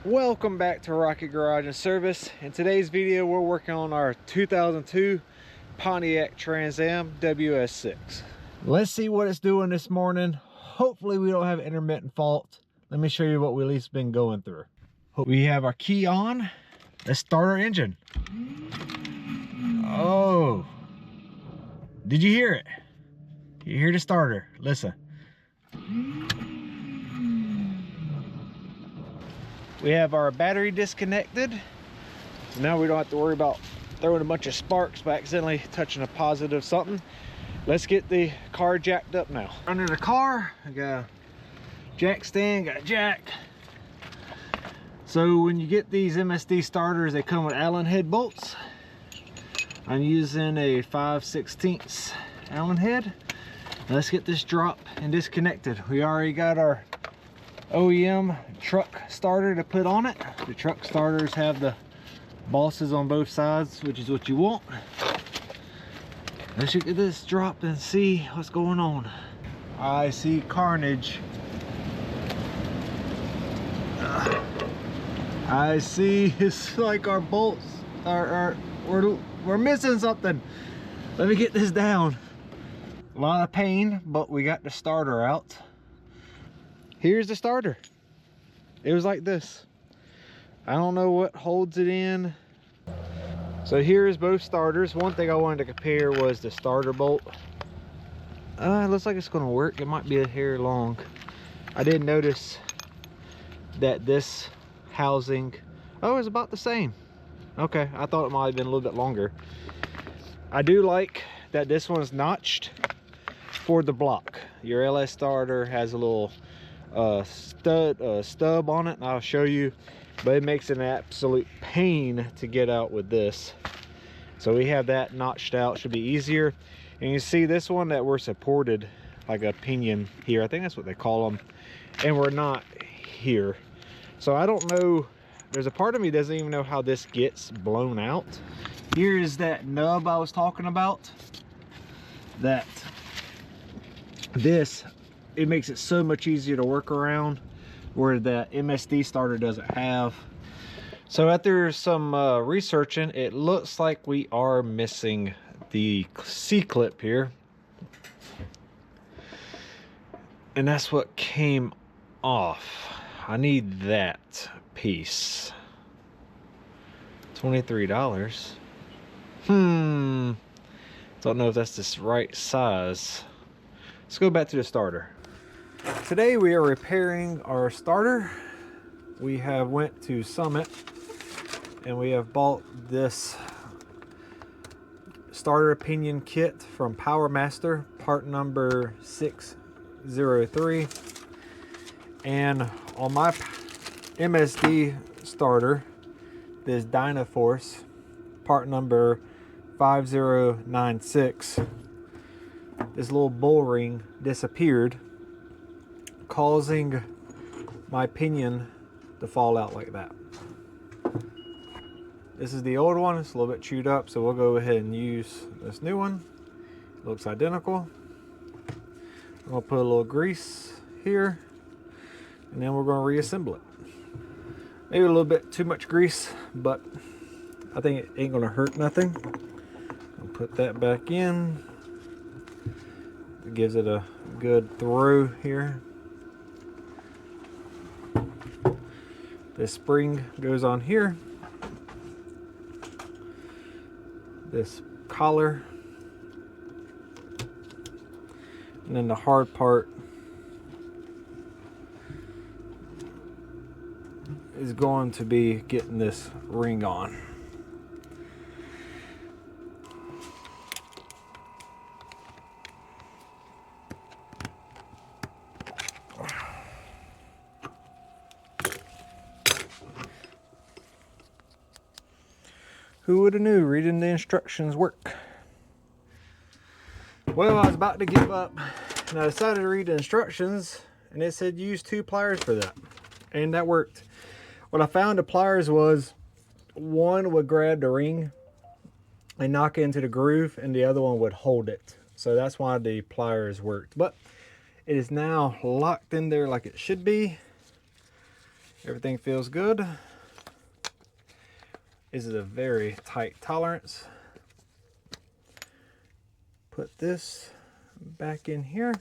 Welcome back to Rocket Garage and Service. In today's video, we're working on our 2002 Pontiac Trans Am WS6. Let's see what it's doing this morning. Hopefully we don't have intermittent fault. Let me show you what we at least been going through. We have our key on. Let's start our engine. Oh, did you hear it? You hear the starter? Listen. We have our battery disconnected. So now we don't have to worry about throwing a bunch of sparks by accidentally touching a positive something. Let's get the car jacked up now. Under the car, I got a jack stand, got a jack. So when you get these MSD starters, they come with Allen head bolts. I'm using a 5/16 Allen head. Let's get this dropped and disconnected. We already got our OEM truck starter to put on it. The truck starters have the bosses on both sides, which is what you want. Let's get this dropped and see what's going on. I see carnage. I see it's like our bolts we're missing something. Let me get this down. A lot of pain, but we got the starter out. Here's the starter. It was like this. I don't know what holds it in. So here's both starters. One thing I wanted to compare was the starter bolt. It looks like it's gonna work. It might be a hair long. I did notice that this housing, oh, it's about the same. Okay, I thought it might have been a little bit longer. I do like that this one's notched for the block. Your LS starter has a little stub on it, and I'll show you, but it makes an absolute pain to get out with this. So we have that notched out, should be easier. And you see this one that we're supported like a pinion here, I think that's what they call them, and we're not here. So I don't know, there's a part of me that doesn't even know how this gets blown out. Here's that nub I was talking about, that this, it makes it so much easier to work around, where the MSD starter doesn't have. So after some researching, it looks like we are missing the C-clip here, and that's what came off. I need that piece. $23. Don't know if that's the right size. Let's go back to the starter. Today we are repairing our starter. We have went to Summit and we have bought this starter pinion kit from Powermaster, part number 603. And on my MSD starter, this DynaForce, part number 5096, this little bull ring disappeared, causing my pinion to fall out like that. This is the old one. It's a little bit chewed up, so we'll go ahead and use this new one. It looks identical. I'm gonna put a little grease here, and then we're gonna reassemble it. Maybe a little bit too much grease, but I think it ain't gonna hurt nothing. I'll put that back in. It gives it a good throw here. This spring goes on here. This collar. And then the hard part is going to be getting this ring on. Who would have knew reading the instructions work? Well, I was about to give up, and I decided to read the instructions, and it said use 2 pliers for that, and that worked. What I found the pliers was, one would grab the ring and knock it into the groove, and the other one would hold it. So that's why the pliers worked. But it is now locked in there like it should be. Everything feels good. This is a very tight tolerance. Put this back in here.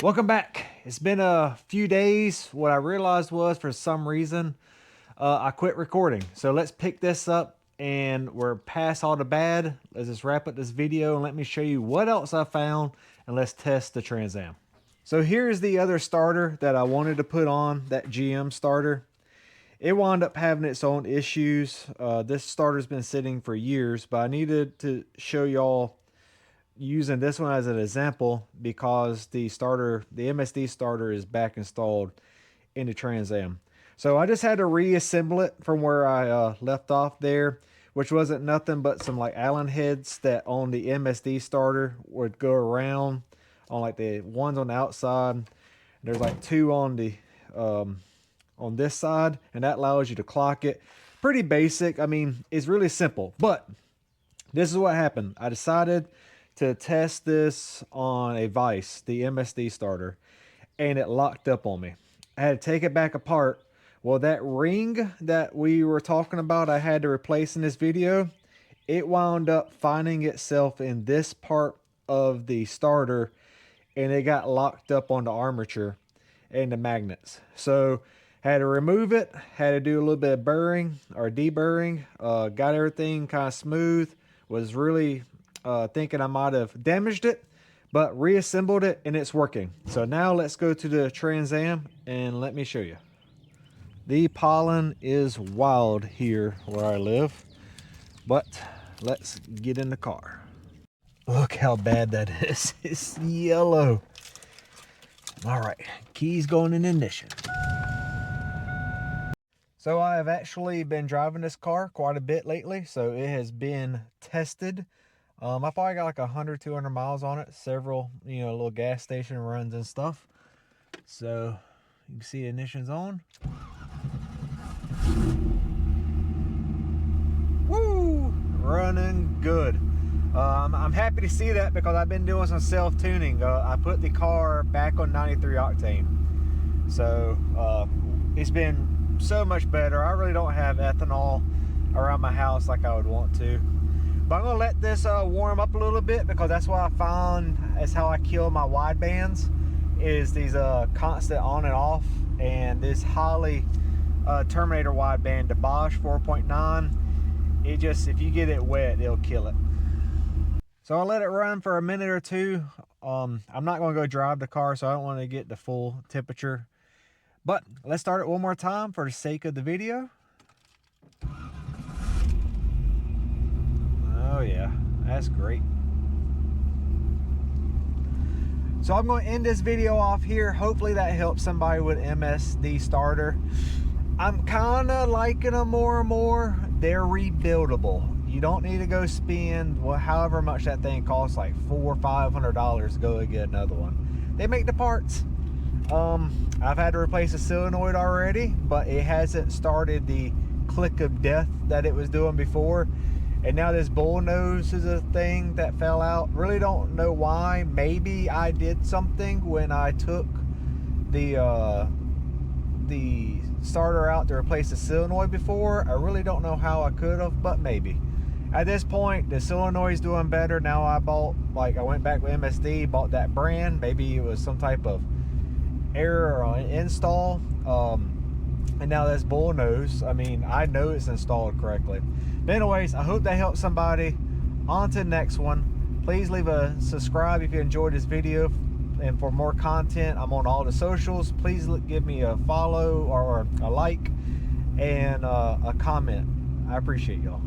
Welcome back. It's been a few days. What I realized was, for some reason, I quit recording. So let's pick this up, and we're past all the bad. Let's just wrap up this video and let me show you what else I found, and let's test the Trans Am. So here's the other starter that I wanted to put on, that GM starter. It wound up having its own issues. This starter's been sitting for years, but I needed to show y'all using this one as an example because the starter, the MSD starter, is back installed in the Trans Am. So I just had to reassemble it from where I left off there, which wasn't nothing but some like Allen heads that on the MSD starter would go around on like the ones on the outside. There's like two on the on this side, and that allows you to clock it. Pretty basic. I mean, it's really simple, but this is what happened. I decided to test this on a vise, the MSD starter, and it locked up on me. I had to take it back apart. Well, that ring that we were talking about I had to replace in this video, it wound up finding itself in this part of the starter, and it got locked up on the armature and the magnets. So had to remove it, had to do a little bit of burring or deburring, got everything kind of smooth. Was really thinking I might have damaged it, but reassembled it and it's working. So now let's go to the Trans Am and let me show you. The pollen is wild here where I live, but let's get in the car. Look how bad that is. It's yellow. All right, keys going in ignition. So I have actually been driving this car quite a bit lately, so it has been tested. I probably got like 100, 200 miles on it, several, little gas station runs and stuff. So you can see ignition's on. Woo! Running good. I'm happy to see that because I've been doing some self-tuning. I put the car back on 93 octane. So it's been so much better. I really don't have ethanol around my house like I would want to. But I'm gonna let this warm up a little bit because that's what I found is how I kill my wide bands, is these constant on and off. And this Holley Terminator wideband, the Bosch 4.9, it just, if you get it wet, it'll kill it. So I'll let it run for a minute or two. I'm not gonna go drive the car, so I don't want to get the full temperature. But let's start it one more time for the sake of the video. Oh yeah, that's great. So I'm going to end this video off here. Hopefully that helps somebody with MSD starter. I'm kind of liking them more and more. They're rebuildable. You don't need to go spend however much that thing costs, like $400 or $500 to go and get another one. They make the parts. I've had to replace a solenoid already, but it hasn't started the click of death that it was doing before. And now this bull nose is a thing that fell out. Really don't know why. Maybe I did something when I took the starter out to replace the solenoid before. I really don't know how I could have, but maybe. At this point, the solenoid's doing better. Now I went back with MSD, bought that brand. Maybe it was some type of error on install. And now that's bull nose. I mean, I know it's installed correctly. But anyways, I hope that helps somebody. On to the next one. Please leave a subscribe if you enjoyed this video. And for more content, I'm on all the socials. Please give me a follow or a like and a comment. I appreciate y'all.